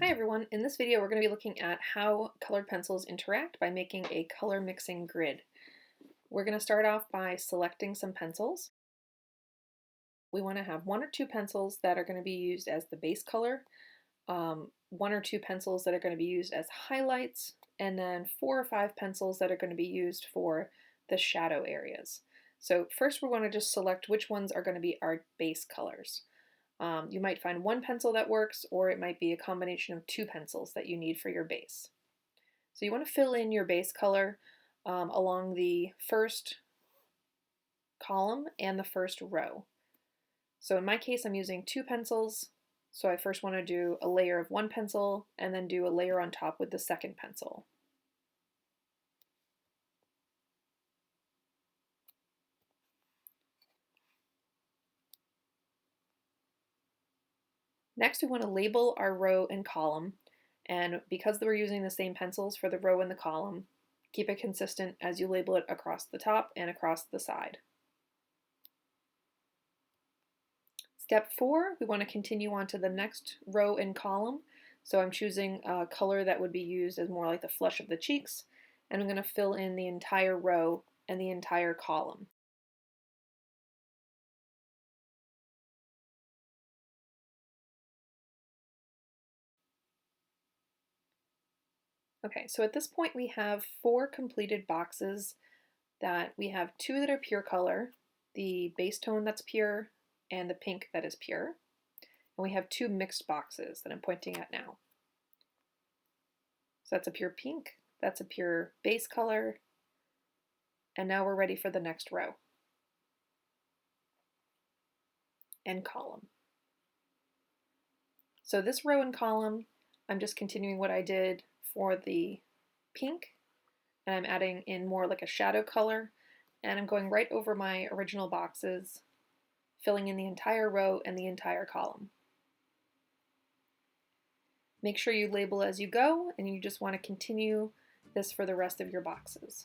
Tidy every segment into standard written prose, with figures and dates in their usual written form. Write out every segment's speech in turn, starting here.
Hi everyone, in this video we're going to be looking at how colored pencils interact by making a color mixing grid. We're going to start off by selecting some pencils. We want to have one or two pencils that are going to be used as the base color, one or two pencils that are going to be used as highlights, and then 4 or 5 pencils that are going to be used for the shadow areas. So first we want to just select which ones are going to be our base colors. You might find one pencil that works, or it might be a combination of 2 pencils that you need for your base. So you want to fill in your base color along the first column and the first row. So in my case, I'm using 2 pencils. So I first want to do a layer of one pencil and then do a layer on top with the second pencil. Next, we want to label our row and column. And because we're using the same pencils for the row and the column, keep it consistent as you label it across the top and across the side. Step 4, we want to continue on to the next row and column. So I'm choosing a color that would be used as more like the flush of the cheeks, and I'm going to fill in the entire row and the entire column. Okay, so at this point we have 4 completed boxes that we have 2 that are pure color, the base tone that's pure, and the pink that is pure. And we have 2 mixed boxes that I'm pointing at now. So that's a pure pink, that's a pure base color, and now we're ready for the next row and column. So this row and column, I'm just continuing what I did for the pink, and I'm adding in more like a shadow color, and I'm going right over my original boxes, filling in the entire row and the entire column. Make sure you label as you go, and you just want to continue this for the rest of your boxes.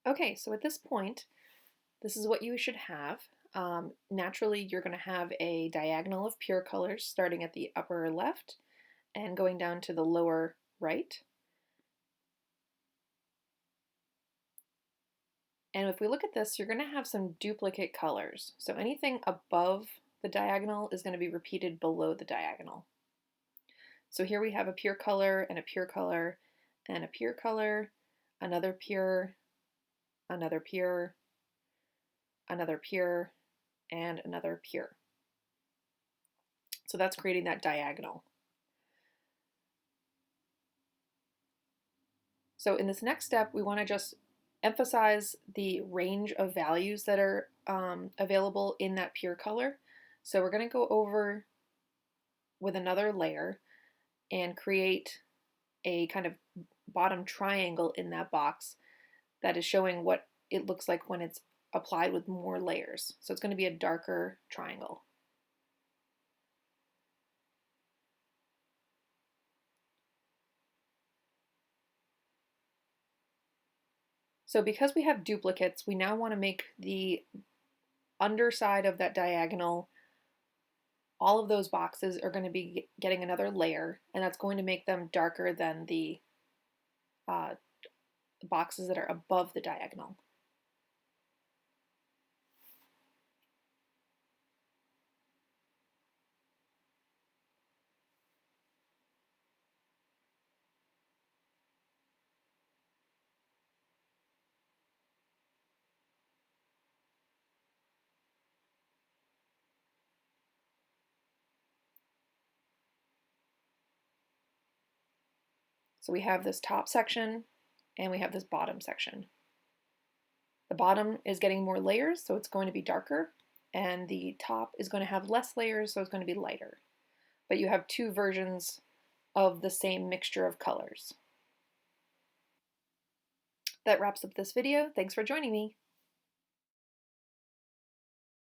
Okay, so at this point, this is what you should have. Naturally, you're going to have a diagonal of pure colors starting at the upper left and going down to the lower right. And if we look at this, you're going to have some duplicate colors. So anything above the diagonal is going to be repeated below the diagonal. So here we have a pure color and a pure color and a pure color, another pure, another pure, another pure, and another pure. So that's creating that diagonal. So in this next step, we want to just emphasize the range of values that are available in that pure color. So we're going to go over with another layer and create a kind of bottom triangle in that box that is showing what it looks like when it's applied with more layers. So it's going to be a darker triangle. So because we have duplicates, we now want to make the underside of that diagonal, all of those boxes are going to be getting another layer, and that's going to make them darker than the boxes that are above the diagonal. So we have this top section and we have this bottom section. The bottom is getting more layers, so it's going to be darker, and the top is going to have less layers, so it's going to be lighter. But you have two versions of the same mixture of colors. That wraps up this video. Thanks for joining me.